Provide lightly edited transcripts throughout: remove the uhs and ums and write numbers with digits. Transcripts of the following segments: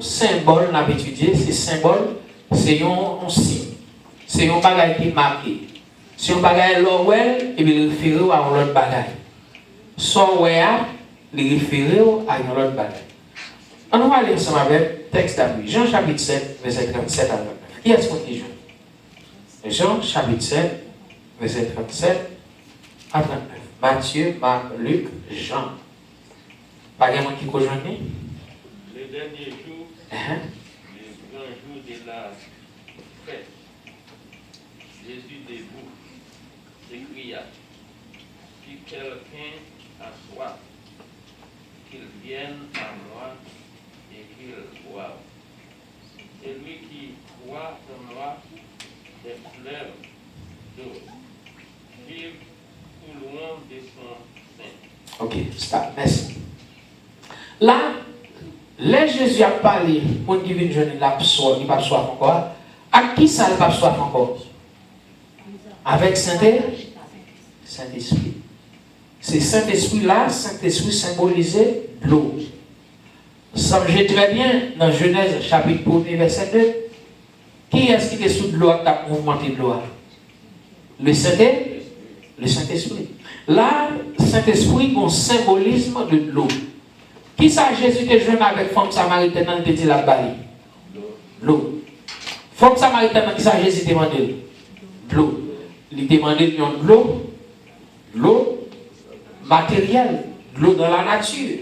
symbole n'a étudié, c'est symbole, c'est un signe. C'est un bagage qui est marqué. Si un bagage est l'ouel, il est référé à un autre bagage. Son ouéa, il est référé à un autre bagage. On va aller ensemble avec le texte d'appui. Jean chapitre 7, verset 37 à 29. Qui est-ce qu'on dit Jean chapitre 7, verset 37 à 29. Matthieu, Marc, Luc, Jean. Pas de monde qui rejoint? Le dernier jour, le grand jour de la fête, Jésus debout s'écria, si quelqu'un a soif, qu'il vienne à moi et qu'il boive. Celui qui croit en moi, des fleuves d'eau, vive tout loin de son sein. Ok, stop, merci. Là, là Jésus a parlé, mon qui vient de jeûner, il n'a pas soif encore. À qui ça n'a pas soif encore? Avec Saint-Esprit. C'est Saint-Esprit là, Saint-Esprit symbolisé de l'eau. Songez très bien dans Genèse chapitre 1 verset 2. Qui est-ce qui est sous de l'eau qui a mouvementé de l'eau? Le Saint-Esprit. Là, Saint-Esprit a un symbolisme de l'eau. Qui ça Jésus était jeune avec femme samaritaine dans le dit la balle? L'eau. Femme samaritaine, qui ça Jésus demandé? De l'eau. Il demandait de l'eau. L'eau matérielle, de l'eau dans la nature.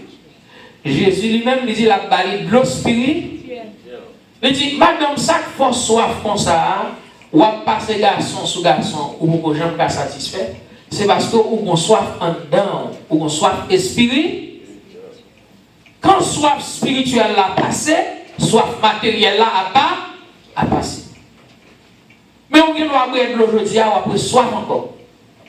Jésus lui-même il dit la balle de l'eau spirituelle. Il dit, madame, ça faut soif comme ça, ou à passer garçon sous garçon, ou pour que j'aime pas satisfait, c'est parce que ou qu'on soif en dedans, ou qu'on soif spirituel. Quand soif spirituelle l'a passé, soif matérielle là a passé. Mais on vient boire de l'eau aujourd'hui, on après soif encore.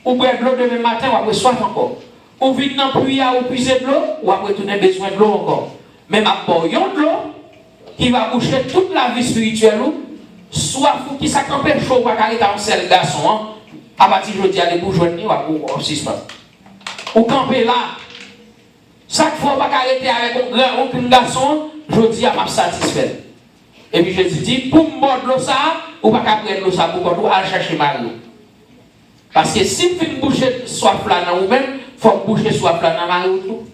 Ou boire de l'eau demain matin, on après soif encore. On vient dans la pluie, on puiser de l'eau, ou après on a besoin de l'eau encore. Même à boire de l'eau, qui va boucher toute la vie spirituelle, soif ou qui s'accompagne chaud, ou à un seul garçon, à partir de aujourd'hui, aller pour joindre, ou à 6 mois. Ou camper là. Chaque fois que arrêter avec un garçon, je dis à ma satisfait. Et puis je dis, pour me boire de l'eau ça, ou pas qu'à prendre l'eau ça, pour qu'on aller chercher ma l'eau. Parce que si vous faites boucher soif là dans vous-même, il faut boucher soif là dans ma l'eau.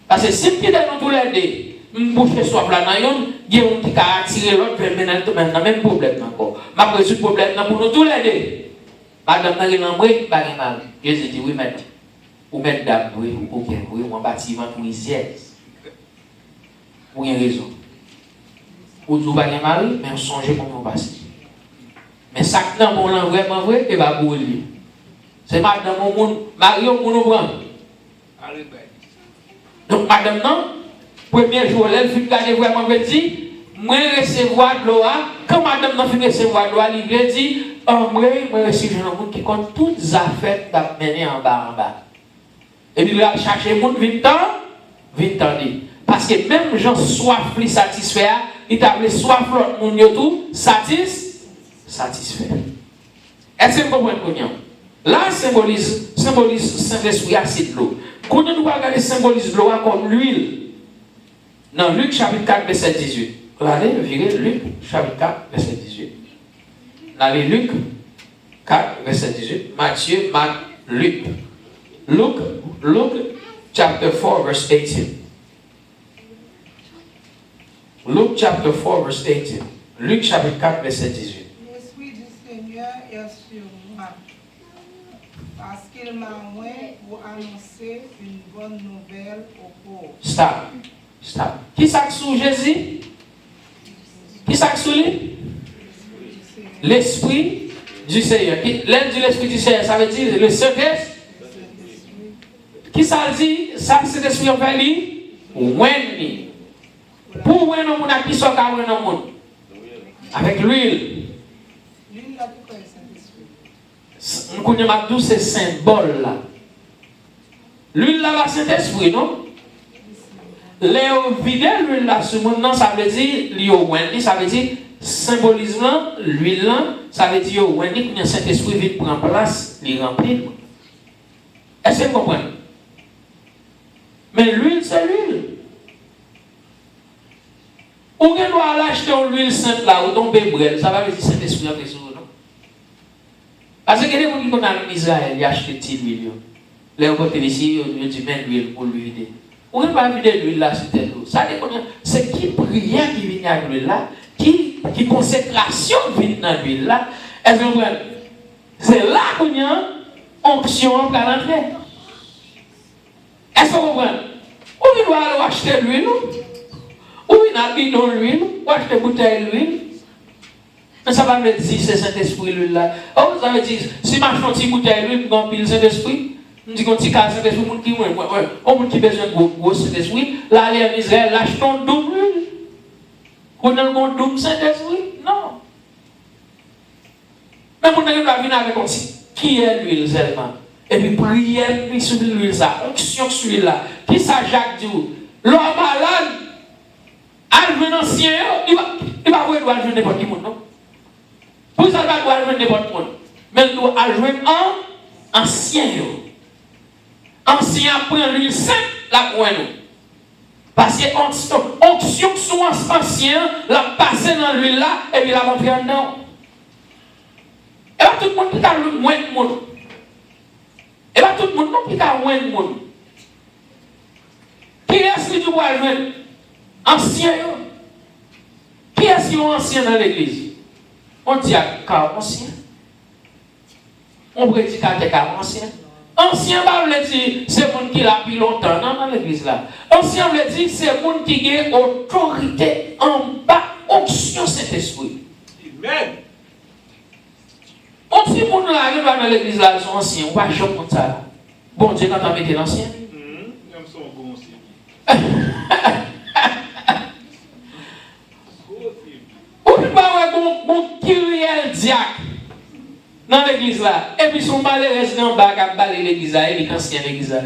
Parce que si vous êtes dans tous les deux, boucher soif là dans vous, il y a un qui a attiré l'autre, puis maintenant dans le même problème encore. Ma précieux problème pour nous tous les deux. Madame Marie-Lambré, pas mal. Jésus dit, oui, maintenant. Ou mesdames, oui, ou bien, oui, ou un bâtiment pour les yes. Ou une raison. Ou tout va bien mal, mais on songe comment on passe. Mais ça qui est vraiment vrai, et va pour lui. C'est madame, Mario, pour nous prendre. Donc, madame, non, premier jour, elle fait garder vraiment petit, moi recevoir de l'eau, quand madame non fait recevoir de l'eau, il dit, oh, moi recevoir un monde qui compte toutes les affaires d'amener en bas. Et puis, il va chercher les gens, vite parce que même gens soif, les satisfait, il t'a appelé soif, l'autre monde, tout, satisfait. Est-ce que vous comprenez? Là, symbolise Saint-Esprit, c'est de l'eau. Quand nous regardons symbolise de l'eau comme l'huile. Dans Luc chapitre 4, verset 18. Regardez, virez Luc chapitre 4, verset 18. Allez, Luc 4, verset 18. Matthieu, Marc, Luc. Luke chapter 4, verse 18. Luke chapter 4, verse 18. Luc chapitre 4, verset 18. L'Esprit du Seigneur est sur moi, parce qu'il m'a envoyé pour annoncer une bonne nouvelle aux pauvres. Stop. Qui ça sous Jésus? Qui ça sous lui? L'Esprit du Seigneur. L'aide de l'Esprit du Seigneur, ça veut dire le Saint-Esprit. Qui ça dit? Ça, c'est l'Esprit en fait lui? Wendy. Pour où est-ce que qui sont dans le monde? Avec l'huile. L'huile là, pourquoi Saint-Esprit? Nous connaissons tous ces symboles là. L'huile là, c'est Saint-Esprit, non? Léo vide l'huile là, ce monde là, ça veut dire Léo Wendy, ça veut dire symbolisme l'huile là, ça veut dire Wendy, quand le Saint-Esprit vient prendre place, il remplit. Est-ce que vous comprenez? Mais l'huile, c'est l'huile. Ou bien doit l'acheter en l'huile sainte là, ou tomber brûlé, ça va veut dire Saint-Esprit en sur non? Parce que les gens qui connaissent l'Israël, ils achètent de l'huile. Les gens qui ici, ils disent même l'huile pour lui aider. Ou bien pas vider l'huile là sur telle eau. Ça dépend. C'est qui prière qui vient à l'huile là, qui consécration vient dans l'huile là. Est-ce que vous comprenez? C'est là qu'on y a onction pour l'entrée. Est-ce que vous comprenez? Ou bien doit aller acheter l'huile. Ou il a mis dans l'huile, ou acheter une bouteille d'huile. Mais ça va me dire c'est Saint-Esprit l'huile là. Oh, ça veut dire, si je m'achète une bouteille d'huile pour remplir le Saint-Esprit, je dis qu'on dit que Saint-Esprit, on qui a besoin de gros Saint-Esprit, là, aller en Israël, l'achetons double l'huile. On a un double Saint-Esprit? Non. Mais on a venir avec aussi. Qui est l'huile seulement? Et puis prière, puis sur l'huile ça, onction sur l'huile là. Qui ça Jacques dit? L'homme malade, un ancien, il va voir n'importe qui, non? Pour ça, il va voir n'importe qui. Mais il doit jouer un ancien. Ancien prend l'huile sainte, la pointe. Parce que onction sur ancien, la passer dans l'huile là, et puis la rentrer dedans. Et là, tout le monde qui a moins de monde. Et là, tout le monde qui a moins de monde. Qui est-ce qui doit jouer? Ancien. Qui est-ce qui est ancien dans l'église? On dit à car ancien. On prédit à car ancien. Ancien, c'est le monde qui l'a depuis longtemps dans l'église là. Ancien, c'est le monde qui a autorité en bas, onction Saint-Esprit. Amen. On dit que les gens dans l'église là sont anciens, on va choquer comme ça. Bon Dieu, quand on met l'ancien. Même son bon ancien. Ou tu vas voir bon Kyriel diacre dans l'église là. Et puis son malheureux dans le bas qui a balé l'église là, il est ancien l'église là.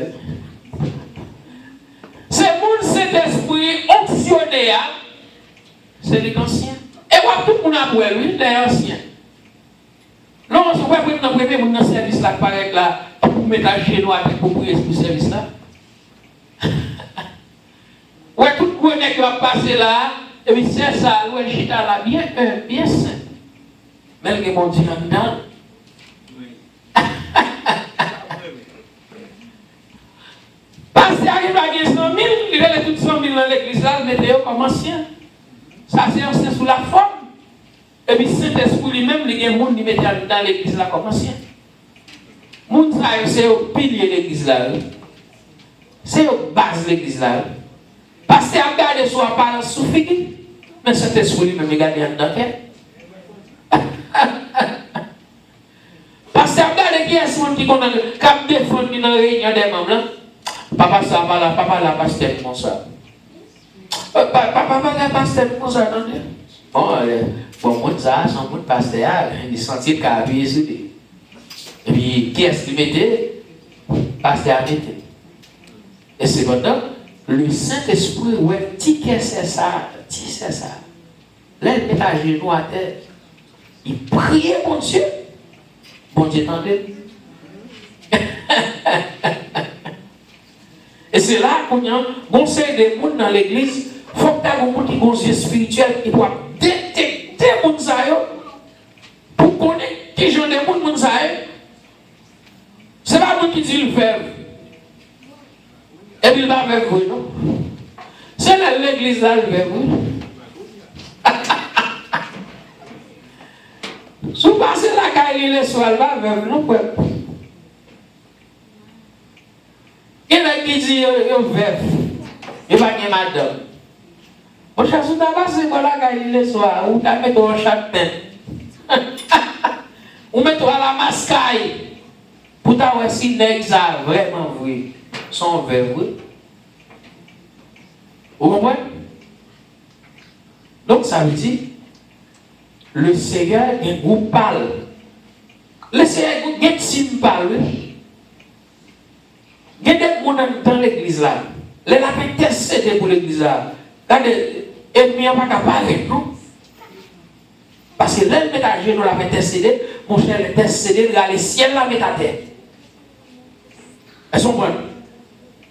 C'est pour cet esprit optionné, c'est les anciens. Et voilà tout le monde a pour lui, les anciens. Non, on se voit pour nous préparer pour notre service là, pareil là, pour mettre à genoux pour prier pour ce service là. Ouais, tout le monde qui va passer là, et puis c'est ça, ouais, chita là, bien sain. Mais le bon Dieu là-dedans. Parce qu'il arrive à 100 000, il a toutes 100 000 dans l'église là, le mettez comme ancien. Ça c'est sous la forme. Et puis Saint-Esprit lui-même, il y a des gens qui mettent dans l'église là comme ancien. Les gens, c'est au pilier de l'église là. C'est au base de l'église là. Parce que regarder son apparence suffit. Mais Saint-Esprit lui-même, il garde dans la tête. Parce que regarder qui est ce monde qui a défendu dans la réunion des membres là. Papa ça va là, papa là, pasteur comme ça. Papa là, pasteur comme ça, attendez. Bon, moi, ça, son monde pasteur, il sentit qu'il a appuyé sur lui. Et puis, qui est-ce qui mettait? Pasteur mettait. Et c'est maintenant, le Saint-Esprit, ouais, c'est ça. Là, il met à genoux à terre. Il priait, mon Dieu. Bon Dieu, attendez. Et c'est là qu'on a un conseil des mondes dans l'église. Il faut que tu aies un monde qui a un yeux spirituel qui doit détecter les mondes pour connaître qui j'en ai mondes. C'est pas moi qui dis le verbe. Et puis il va avec vous, non? C'est l'église là le verbe. Si vous passez la caille les soirs, il va avec nous. Il y en a qui disent verbe. Il va y madame. Au chasse, tu as passé pour la caille les soirs, ou tu as mis ton château. Ou mets-toi à la mascaille. Pour t'avoir si ça vraiment vrai. Son verbe. Vous comprenez? Donc ça veut dire, le Seigneur est un groupe pâle. Le Seigneur est un signe pâle. Il y a des gens dans l'église là. Les lapins intercédés pour l'église là. Regardez, et puis on va pas parler, non? Parce que l'un met à genoux, la intercédé, mon cher, l'intercédé, le ciel la met à terre. Elles sont bonnes.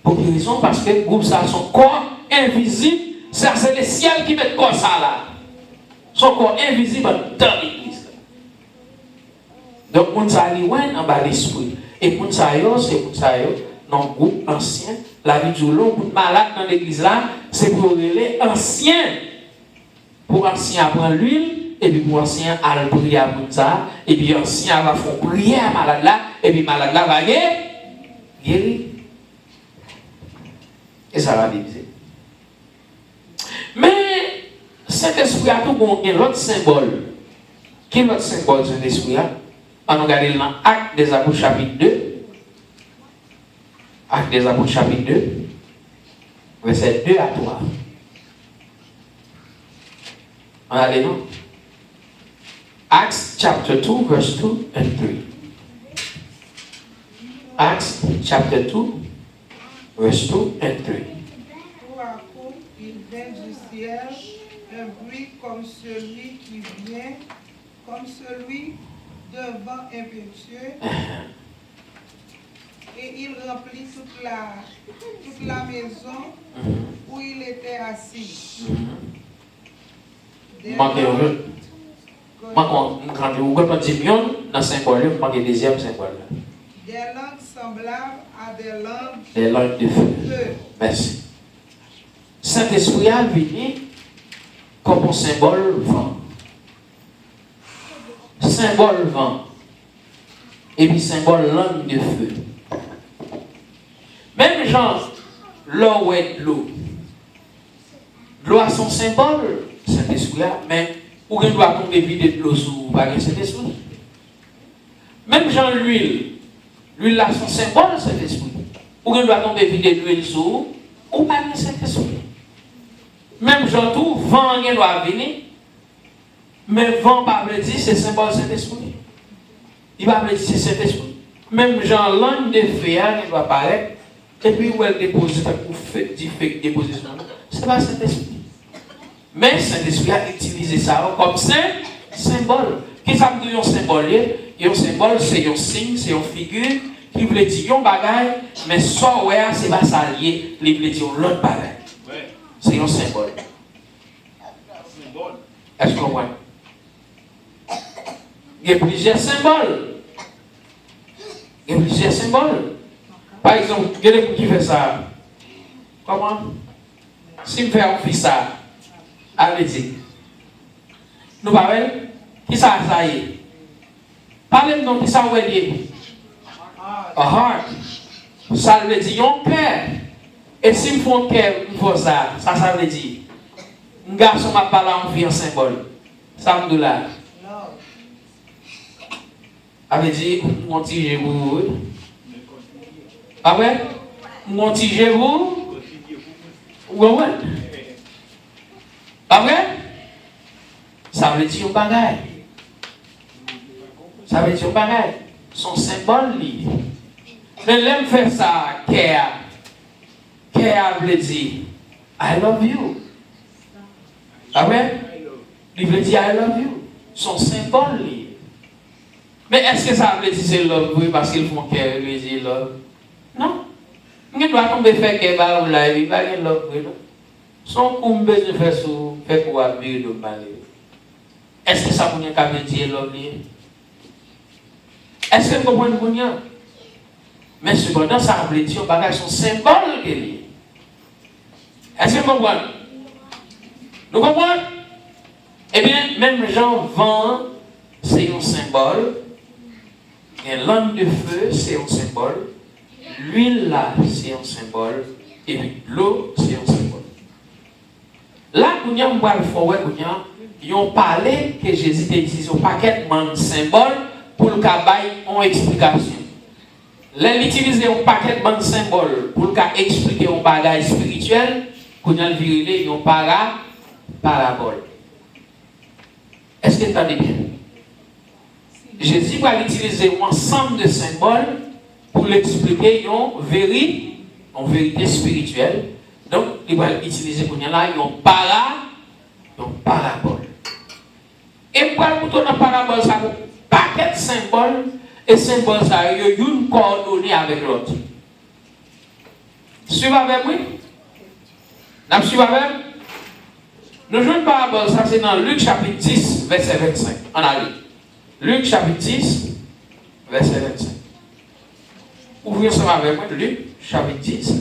Pour quelle raison? Parce que le groupe ça, son corps invisible, Ça, c'est le ciel qui met comme ça là. Son corps invisible dans l'église. Donc, on s'est allé en bas l'esprit. Et pour ça, c'est dans le groupe ancien, la vie du long, pour malade dans l'église là, c'est pour les anciens. Pour ancien apprendre l'huile, et puis pour ancien aller prier à ça, et puis ancien va faire prier à malade là, et puis malade là va guérir. Et ça va diviser. Mais cet esprit a tout bon, il y a l'autre symbole. Quel est l'autre symbole de cet esprit là? On regarde dans Actes des Apôtres chapitre 2. Actes des Apôtres chapitre 2, verset 2 à 3. On a les noms. Acts chapter 2, verse 2 and 3. Acts chapter 2, verse 2 and 3. Tout à coup, il vint du ciel un bruit comme celui qui vient, comme celui d'un vent impétueux, et il remplit toute la maison où il était assis. Des langues semblables à des langues de feu. Merci. Saint-Esprit a venu comme un symbole vent. Symbole vent. Et puis symbole langue de feu. Même genre, l'eau est de l'eau. L'eau a son symbole, Saint-Esprit, mais où on doit tomber vide de l'eau sous Saint-Esprit. Même genre, l'huile a son symbole, Saint-Esprit. Où on doit tomber vide de l'huile sous ou pas Saint-Esprit. Même genre, tout, vent doit venir, mais vent pas veut dire c'est symbole Saint-Esprit. Il va veut dire c'est Saint-Esprit. Même genre, langue de feu, il doit paraître. Et puis, où elle dépose pour faire déposition, c'est pas Saint-Esprit. Mais Saint-Esprit a utilisé ça comme symbole. Qu'est-ce que ça veut dire un symbole? Un symbole, c'est un signe, c'est une figure qui veut dire un bagage, mais soit ouais, c'est pas ça lié, il veut dire l'autre bagage. C'est un symbole. Est-ce que vous comprenez? Il y a plusieurs symboles. Par exemple, il y a des gens qui font ça. Comment? Si je fais un fils ça, allez-y. Nous parlons, qui ça y est? Parlez-nous qui ça veut dire? A heart. Ça veut dire un cœur. Et si je fais un cœur, je fais ça, ça veut dire. Un garçon m'a parlé en vie en symbole. Ça me dit là. Avait dit, mon petit vous. Ah ouais? Mon petit vous. Ouais. Ah ouais? Ça veut dire un bagage. Ça veut dire un bagage. Son symbole lié. Mais l'aime faire ça, Kéa veut dire I love you. Ah ouais? Il veut dire I love you. Son symbole lié. Mais est-ce que ça veut dire c'est love oui, parce qu'ils font Kéa veut dire love? Non. Il doit tomber faire Kéa ou là, il va y love oui. Son coup besoin de faire sous fait pour abîmer de balai. Est-ce que ça veut dire love lié? Est-ce que vous comprenez pour nous? Mais cependant, ça veut dire que son symbole est lié. Est-ce que vous comprenez? Nous comprenons? Eh bien, même Jean vent, c'est un symbole. Et langue de feu, c'est un symbole. L'huile là, c'est un symbole. Et puis l'eau, c'est un symbole. Là, nous avons parlé que Jésus a utilisé un paquet de symboles pour le cabaye en explication. Là, il utilise un paquet de symboles pour expliquer un bagage spirituel, qu'on a viré un parabole. Est-ce que vous entendez bien? Jésus va utiliser un ensemble de symboles pour l'expliquer une vérité spirituelle. Donc, il va utiliser pour là une parabole. Et pour dans la parabole, ça va paquet de symboles et symboles ça y a une coordonnée avec l'autre. Suivez avec moi? Vous suivez avec? Nous jouons une parabole, ça c'est dans Luc chapitre 10, verset 25. On a lu. Luc chapitre 10, verset 25. Ouvrez ensemble avec moi, Luc chapitre 10,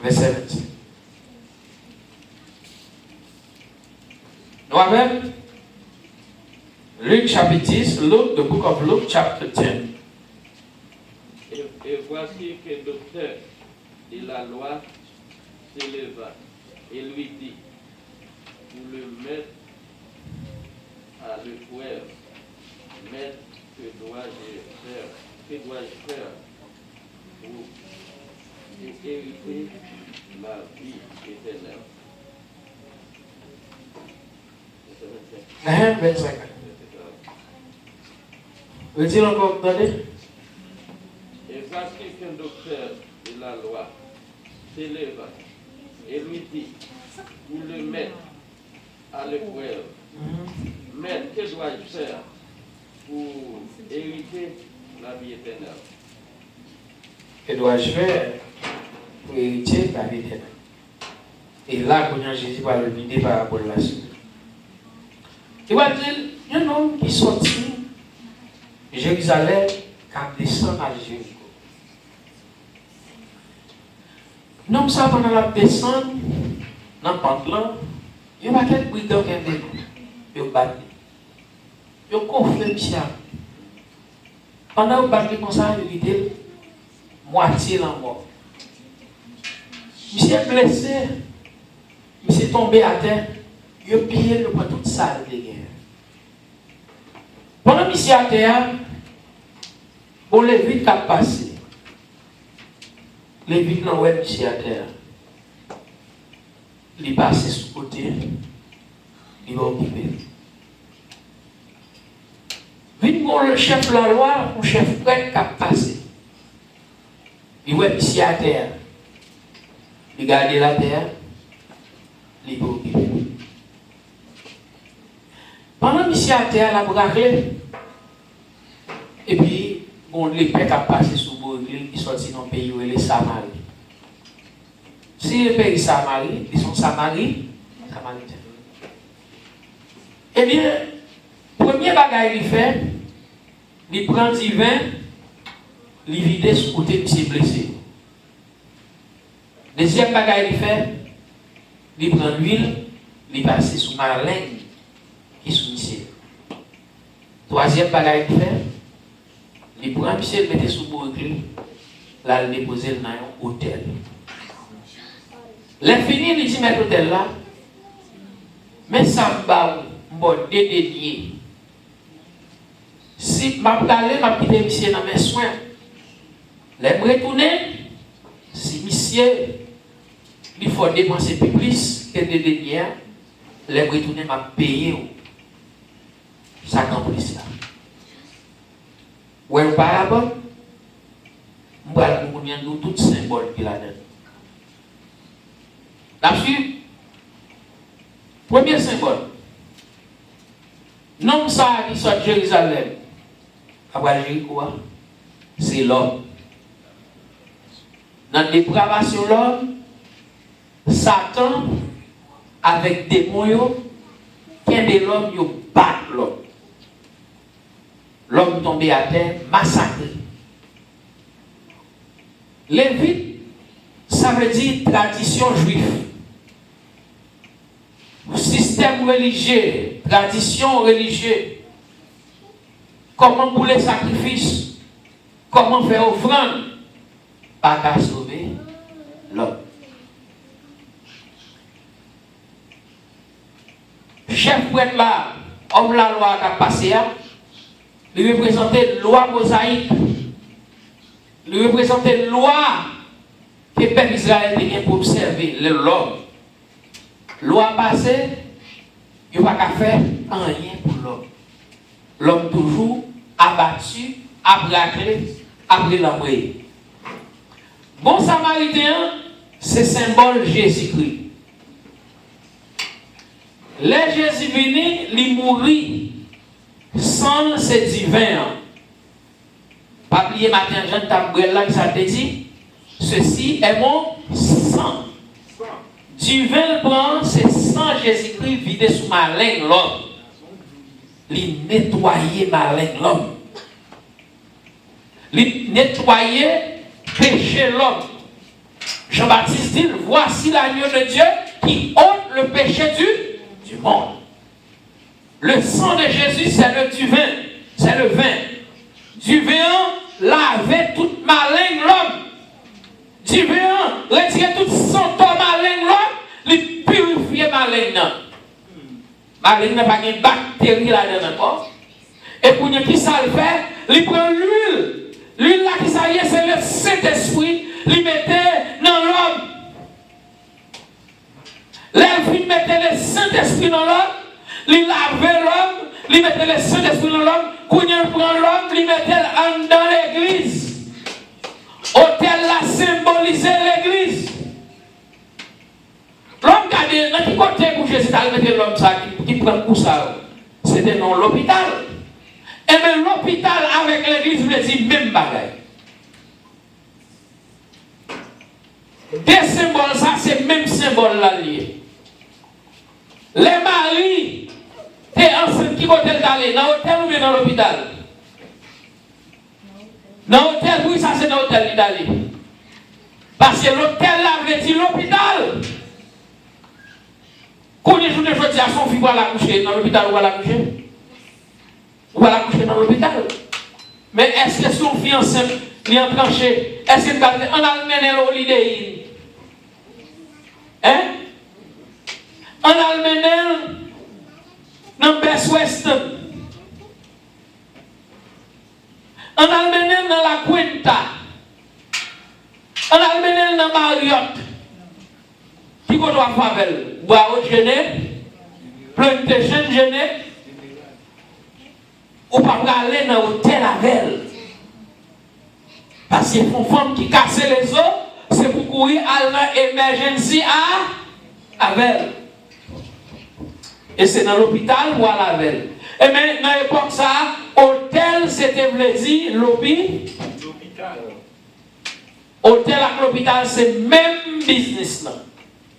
verset 25. Nous avons Luc chapitre 10, Luke, the book of Luke, chapter 10. Et voici que le docteur de la loi s'éleva et lui dit, pour le mettre à l'épreuve, maître, que dois-je faire pour hériter la vie éternelle? 25. Veux-il encore entendre? Et voici qu'un docteur de la loi s'éleva et lui dit, pour le mettre à l'épreuve, maître, que dois-je faire pour hériter la vie éternelle? Que dois-je faire pour hériter la vie éternelle? Et là, quand Jésus va le vider par rapport à la suite. Il va dire, il y a un homme qui sortit de Jérusalem, qui descend à Jéricho. Non, ça, pendant la descente, dans le pente-là, il y a quelques brigands qui ont été battus. Ils ont confié le chien. Pendant qu'ils battent comme ça, ils ont moitié la mort. Monsieur est blessé, monsieur est tombé à terre, il a pillé le point toute salle de guerre. Pendant que monsieur est à terre, bon, les vides qui ont passé. Les vides n'ont pas monsieur à terre. Il passe sur le côté, il va occuper. Vite, le chef de la loi, le chef prêtre qui a passé. Il va ici à terre. Il garde la terre, il va occuper. Pendant que ici à terre, la braqué, et puis, bon, les pères qui a passé sur le bord, qui sont sortis dans le pays où il est Samarie. Si le pays Samarie, ils sont Samaritains. Eh bien, premier bagage qu'il fait, il prend du vin, il vide sur le côté de ses blessés. Deuxième bagage qu'il fait, il prend l'huile, il passe sur ma laine qui est sous monsieur. Troisième bagage qu'il fait, il prend monsieur, il met sur le bord, là, il dépose dans un hôtel. L'infini, il dit, mais l'hôtel là, mais ça m'a dédénié. Si je vais quitter monsieur dans mes soins, je vais retourner, si monsieur, il faut dépenser plus que dédénier, je vais retourner, je vais payer. Ça n'a plus là. Ou par rapport, je vais vous donner tout symbole qu'il a donné. Là-dessus, premier symbole. Non, ça qui sort de Jérusalem, après Jéricho, c'est l'homme. Dans la dépravation de l'homme, Satan, avec des moyens, qui de l'homme, il bat l'homme. L'homme tombé à terre, massacré. Lévite, ça veut dire tradition juive. Système religieux, tradition religieuse, comment pour les sacrifices, comment faire offrande, pas qu'à sauver l'homme. Chef prêtre là, homme la loi qui a passé, il représentait loi mosaïque, il représentait loi que le peuple Israël devait pour observer l'homme. Loi passée, il n'y a pas qu'à faire rien pour l'homme. L'homme toujours abattu, abraclé, après la mort. Bon Samaritain, c'est symbole Jésus-Christ. Les Jésus venu, il mourit sans ses divins. Pas oublier matin, Jean Tabrel là, ça te dit, ceci est mon sang. Du vin prend, c'est sang sang Jésus-Christ vidé sous ma langue l'homme. Il nettoyer ma langue l'homme. Il nettoyer péché l'homme. Jean-Baptiste dit, voici l'agneau de Dieu qui ôte le péché du monde. Le sang de Jésus, c'est le vin. C'est le vin. Du vin lavait toute ma langue l'homme. Du vin retirer toute son temps ma langue l'homme. Il purifier ma langue. Ma langue n'a pas de bactéries là-dedans encore. Et pour qui ça le fait, il prend l'huile. L'huile là qui ça y est, c'est le Saint-Esprit. Il mettait dans l'homme. L'elfine mettait le Saint-Esprit dans l'homme. Il lavait l'homme. Il mettait le Saint-Esprit dans l'homme. Quand il prend l'homme, il mettait dans l'église. Hôtel là symbolisait l'église. L'homme gardé, dans quel côté pour Jésus a mis l'homme ça qui prend pour ça? C'était dans l'hôpital. Et même l'hôpital avec l'église, vous dit même bagaille. Des symboles, ça c'est même symbole là lié. Les maris, t'es enceinte qui côté d'aller dans l'hôtel ou bien dans l'hôpital? Dans l'hôtel, oui, ça c'est dans l'hôtel d'aller. Parce que l'hôtel là veut dire l'hôpital. Quand les jours de jeudi à son fille va la coucher dans l'hôpital ou va la coucher? Ou va la coucher dans l'hôpital? Mais est-ce que son fille enceinte est en tranché? Est-ce qu'il va en Allemagne l'holiday? Hein? En Allemagne, dans Best Western. En Allemagne, dans la Quinta. En Allemagne, dans Marriott. Qui qu'on doit faire? Bois au Genève, Plantation Genève. Ou pas aller dans l'hôtel avec elle. Parce qu'il y a une femme qui casse les os, c'est pour courir à l'emergency avec elle. Et c'est dans l'hôpital ou à la veille. Et mais dans l'époque ça, hôtel c'était dire l'hôpital. Hôtel avec l'hôpital c'est même business là.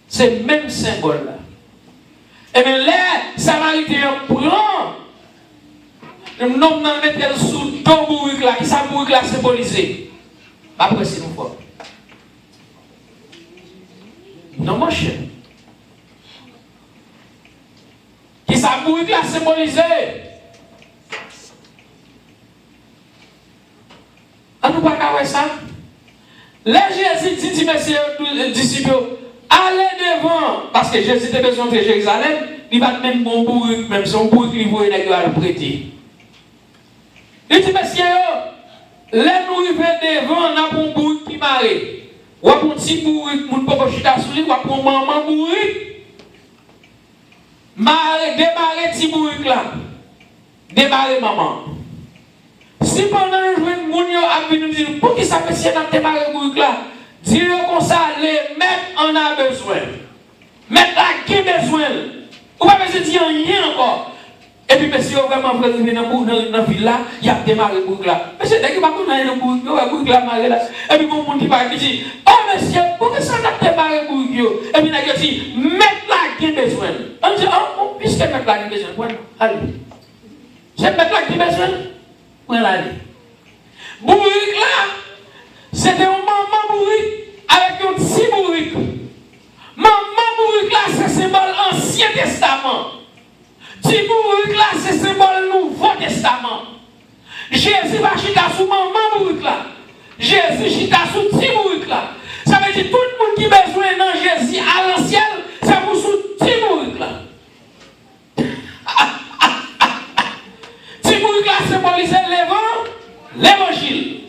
C'est même symbole là. Et bien là, Samaritains prend le nom dans mettre sous deux bourriques là, qui ça bourrique là symbolisé. Après c'est nous fort. Non mon cher. Qui ça bourrique là symbolisé. On ne peut pas voir ça. Les Jésus dit messieurs disciples, allez devant parce que Jésus était besoin de Jérusalem, il va même bon bourrique, même son bourrique il va le prêter. Il dit, messieurs, là nous arrivons devant, on a un bourrique qui marre. Ou un petit bourrique, mon papa chita sous lui, ou un maman bourrique. Démarrer petit bourrique là. Démarrer maman. Si pendant le jour, mon yo a venu nous dire, pour qui ça monsieur n'a démarré bourrique là? Dire comme ça, les maîtres en a besoin. Maître là qui a besoin. Ou pas besoin de dire rien encore. Et puis, monsieur, vraiment, vous arrivez dans la ville là, il y a démarré le bourg là. Monsieur, dès que vous avez dans le bourg là, maré là. Et puis, mon monde qui parle, qui dit, oh, monsieur, pourquoi ça n'a démarré le bourg? Et puis, il dit, mettre là qui a besoin. On dit, oh, puisque mettre là qui a besoin, voilà, allez. C'est mettre là qui a besoin, voilà, allez. Bourg là, c'était un maman bourrique avec un petit bourrique. Maman bourrique là, c'est symbole Ancien Testament. Tibourique là, c'est symbole Nouveau Testament. Jésus va chita sous maman bourrique là. Jésus chita sous Tibourique là. Ça veut dire tout le monde qui a besoin dans Jésus à l'ancien, c'est pour sous Tibourique là. Tibourique là symbolise l'évangile.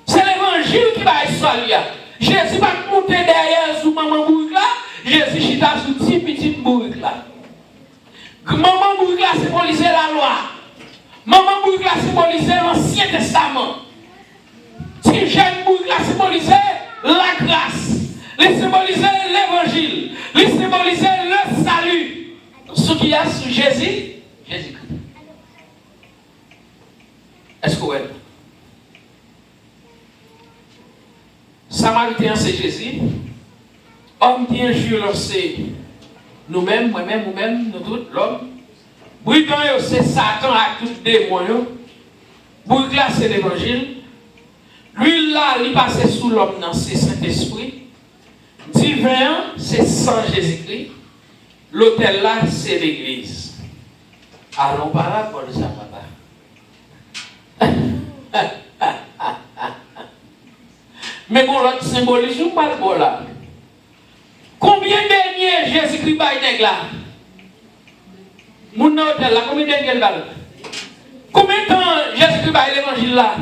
C'est l'évangile qui va être soigné. Jésus va monter derrière sous maman bourrique là. Jésus chita sous petit bourrique là. Maman bourrique là symbolisait la loi. Maman bourrique là symbolisait l'Ancien Testament. Si jeune bourrique là symbolisait la grâce. Il symbolisait l'évangile. Il symbolisait le salut. Ce qu'il y a sur Jésus, Jésus-Christ. Est-ce que vous êtes? Samaritain c'est Jésus. Homme qui injure c'est nous-mêmes, moi-même, vous-même, nous tous, l'homme. Brigan, c'est Satan à tous les démons. Brigan, là, c'est l'évangile. Lui, là, il passe sous l'homme dans ses Saint-Esprit. Divin, c'est sans Jésus-Christ. L'autel là, c'est l'église. Allons par là pour ça, papa. Mais bon, l'autre symbolisme, pas le bon là. Combien d'années Jésus-Christ va être là? Mon hôtel là, combien d'années il va? Combien de temps Jésus-Christ va l'évangile là?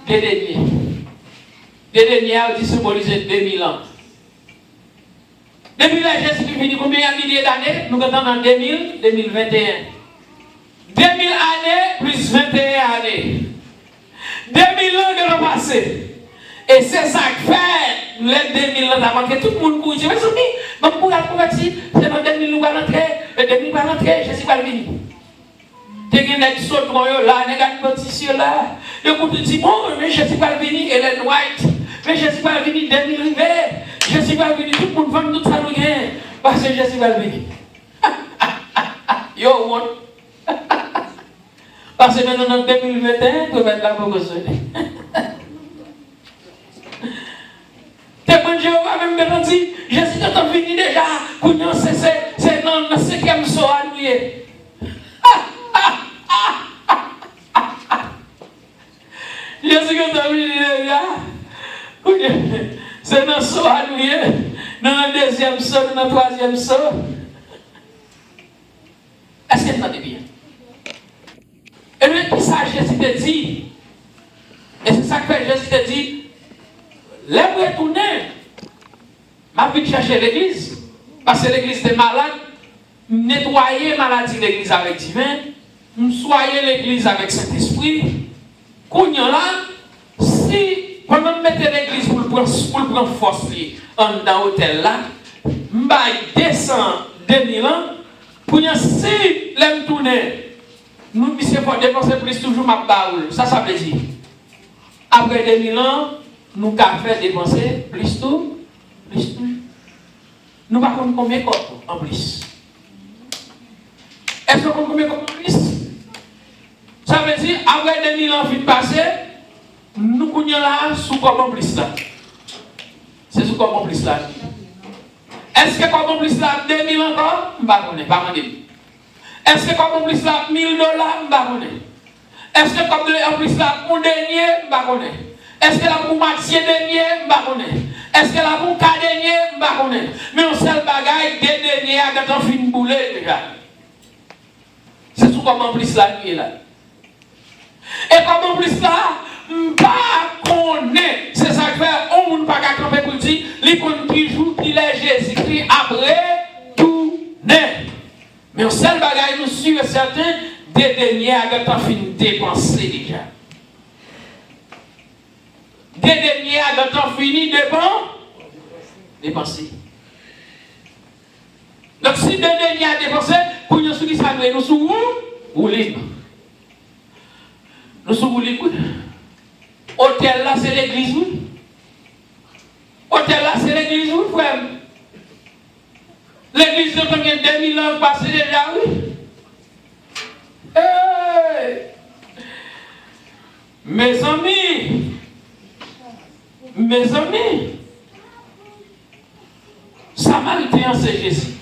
Des derniers. Des derniers, il symbolise 2000 ans. Depuis là, Jésus-Christ venu combien de milliers d'années? Nous sommes en 2000, 2021. 2000 années plus 21 années. 2000 ans de repassé. Et c'est ça qui fait les 2000 ans d'avant que tout le monde couche. Mais pour la convertir, c'est dans 2000 nous allons rentrer, et 2000 va rentrer, Jésus va venir. Tu as des sauts là, des petits là. Et quand tu dis, bon, mais Jésus va venir, et les white. Mais Jésus va venir 2000 rivets. Jésus va venir, tout le monde va tout ça nous gagne. Parce que Jésus va venir. Yo, what? Parce que maintenant, en 2021, tu vas être là pour que T'es bon Jéhovah même garanti, Jésus est venu déjà, c'est dans le 5e soir à nous. Jésus est venu déjà, c'est dans le soir à nous, dans le 2e soir, dans le 3e soir. Est-ce que tu m'as dit bien? Et puis, tout ça, Jésus te dit, et c'est ça que Jésus te dit, l'homme retourné, m'a vu chercher l'église, parce que l'église était malade, nettoyer maladie l'église avec divin, soyer l'église avec Saint-Esprit, qu'on y a là, si, quand on mettait l'église pour le prendre force dans l'hôtel là, m'a descend 2000 ans, pour y a si l'homme tourné, nous, monsieur, pour dépenser plus toujours ma baoule, ça veut dire. Après 2000 ans, nous avons fait dépenser plus tout. Nous ne savons pas combien de corps en plus. Est-ce qu'on combien de corps en plus? Ça veut dire, après 2000 ans fin passé, nous sommes là sous corps en plus là. C'est sous corps en plus là. Est-ce que corps en plus là, 2000 encore? Je ne sais pas. Est-ce que corps en plus là, $1000? Je ne sais pas. Est-ce que corps en plus là, pour dernier? Je ne sais pas. Est-ce que la pour moitié dernier? Je ne sais pas. Est-ce que la pour 4 dernier? Je ne sais pas. Mais on seul bagaille, des derniers, quand on finit de bouler déjà. C'est tout comme en plus la nuit là. Et comme en plus là, pas qu'on est. C'est ça que fait, on ne peut pas camper pour dire, il compte toujours qu'il est Jésus-Christ après tout né. Mais on seul bagaille, nous sûr et certain, des derniers, quand on finit de dépenser déjà. Des derniers, quand on finit de dépenser. Donc si des derniers à dépenser, pour nous qui ça nous sous ou libre. Nous sommes libre. Hôtel là c'est l'église. Hôtel là c'est l'église, frère. L'église de combien de 2000 ans passé déjà, oui. Hey! Mes amis, Samaritain c'est Jésus.